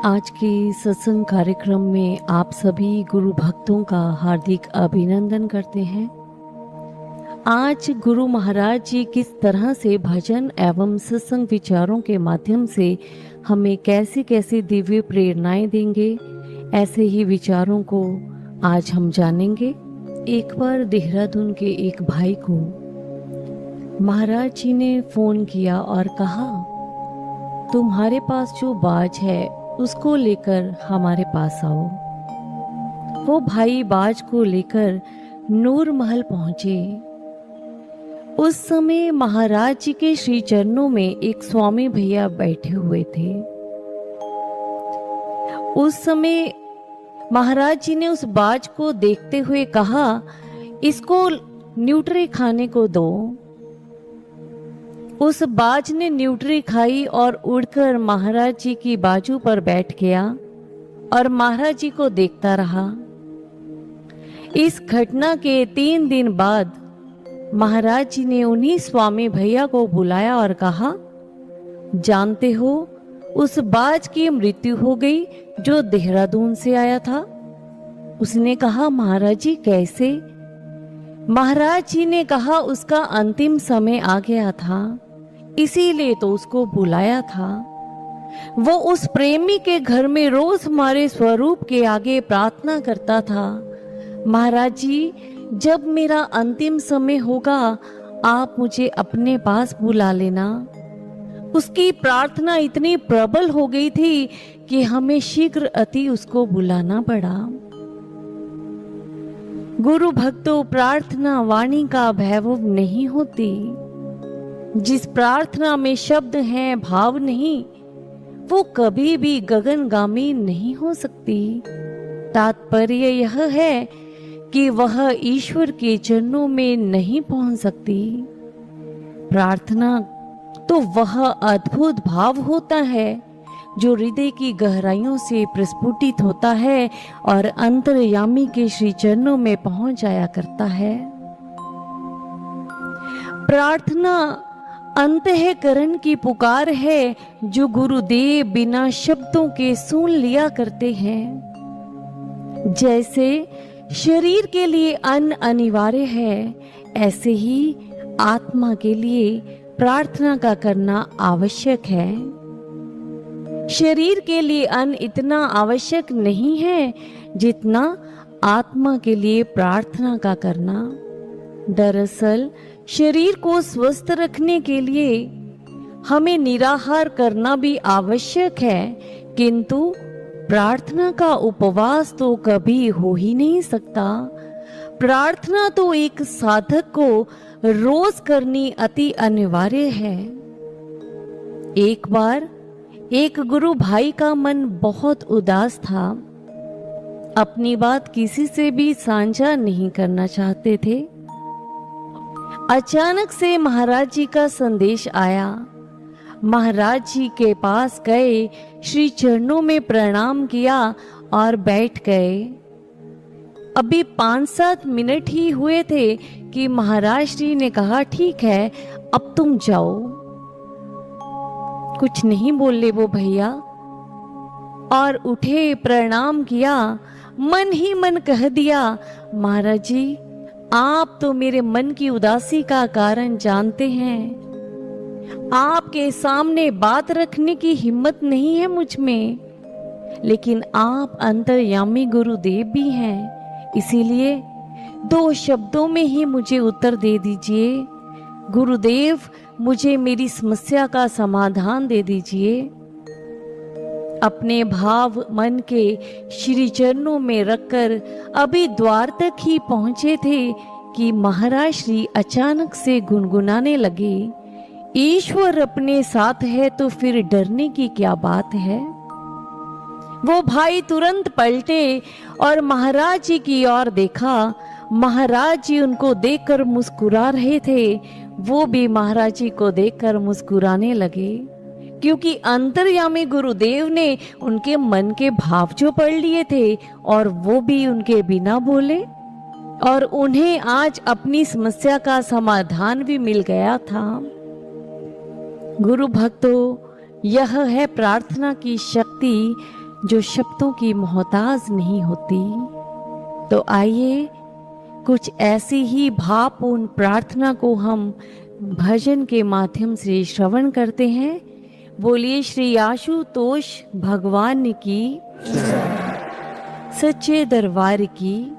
आज के सत्संग कार्यक्रम में आप सभी गुरु भक्तों का हार्दिक अभिनंदन करते हैं। आज गुरु महाराज जी किस तरह से भजन एवं सत्संग विचारों के माध्यम से हमें कैसी कैसी दिव्य प्रेरणाएं देंगे, ऐसे ही विचारों को आज हम जानेंगे। एक बार देहरादून के एक भाई को महाराज जी ने फोन किया और कहा, तुम्हारे पास जो बाज है उसको लेकर हमारे पास आओ। वो भाई बाज को लेकर नूर महल पहुंचे। उस समय महाराज जी के श्री चरणों में एक स्वामी भैया बैठे हुए थे। उस समय महाराज जी ने उस बाज को देखते हुए कहा, इसको न्यूट्री खाने को दो। उस बाज ने न्यूट्री खाई और उड़कर महाराज जी की बाजू पर बैठ गया और महाराज जी को देखता रहा। इस घटना के 3 दिन बाद महाराज जी ने उन्हीं स्वामी भैया को बुलाया और कहा, जानते हो उस बाज की मृत्यु हो गई जो देहरादून से आया था। उसने कहा, महाराज जी कैसे? महाराज जी ने कहा, उसका अंतिम समय आ गया था, इसीलिए तो उसको बुलाया था। वो उस प्रेमी के घर में रोज हमारे स्वरूप के आगे प्रार्थना करता था, महाराज जी जब मेरा अंतिम समय होगा आप मुझे अपने पास बुला लेना। उसकी प्रार्थना इतनी प्रबल हो गई थी कि हमें शीघ्र अति उसको बुलाना पड़ा। गुरु भक्तों, प्रार्थना वाणी का वैभव नहीं होती। जिस प्रार्थना में शब्द हैं, भाव नहीं, वो कभी भी गगनगामी नहीं हो सकती। तात्पर्य यह है कि वह ईश्वर के चरणों में नहीं पहुंच सकती। प्रार्थना तो वह अद्भुत भाव होता है जो हृदय की गहराइयों से प्रस्फुटित होता है और अंतर्यामी के श्री चरणों में पहुंच जाया करता है। प्रार्थना अंतःकरण की पुकार है जो गुरुदेव बिना शब्दों के सुन लिया करते हैं। जैसे शरीर के लिए अन्न अनिवार्य है, ऐसे ही आत्मा के लिए प्रार्थना का करना आवश्यक है। शरीर के लिए अन्न इतना आवश्यक नहीं है जितना आत्मा के लिए प्रार्थना का करना। दरअसल शरीर को स्वस्थ रखने के लिए हमें निराहार करना भी आवश्यक है, किंतु प्रार्थना का उपवास तो कभी हो ही नहीं सकता। प्रार्थना तो एक साधक को रोज करनी अति अनिवार्य है। एक बार एक गुरु भाई का मन बहुत उदास था। अपनी बात किसी से भी साझा नहीं करना चाहते थे। अचानक से महाराज जी का संदेश आया। महाराज जी के पास गए, श्री चरणों में प्रणाम किया और बैठ गए। अभी 5-7 मिनट ही हुए थे कि महाराज जी ने कहा, ठीक है अब तुम जाओ। कुछ नहीं बोले वो भैया और उठे, प्रणाम किया। मन ही मन कह दिया, महाराज जी आप तो मेरे मन की उदासी का कारण जानते हैं। आपके सामने बात रखने की हिम्मत नहीं है मुझ में, लेकिन आप अंतर्यामी गुरुदेव भी हैं, इसीलिए 2 शब्दों में ही मुझे उत्तर दे दीजिए। गुरुदेव मुझे मेरी समस्या का समाधान दे दीजिए। अपने भाव मन के श्री चरणों में रखकर अभी द्वार तक ही पहुंचे थे कि महाराज श्री अचानक से गुनगुनाने लगे, ईश्वर अपने साथ है तो फिर डरने की क्या बात है। वो भाई तुरंत पलटे और महाराज जी की ओर देखा। महाराज जी उनको देखकर मुस्कुरा रहे थे। वो भी महाराज जी को देखकर मुस्कुराने लगे, क्योंकि अंतर्यामी गुरुदेव ने उनके मन के भाव जो पढ़ लिए थे और वो भी उनके बिना बोले, और उन्हें आज अपनी समस्या का समाधान भी मिल गया था। गुरु भक्तों, यह है प्रार्थना की शक्ति जो शब्दों की मोहताज नहीं होती। तो आइए कुछ ऐसी ही भावपूर्ण प्रार्थना को हम भजन के माध्यम से श्रवण करते हैं। बोलिए श्री आशुतोष भगवान की, सच्चे दरबार की।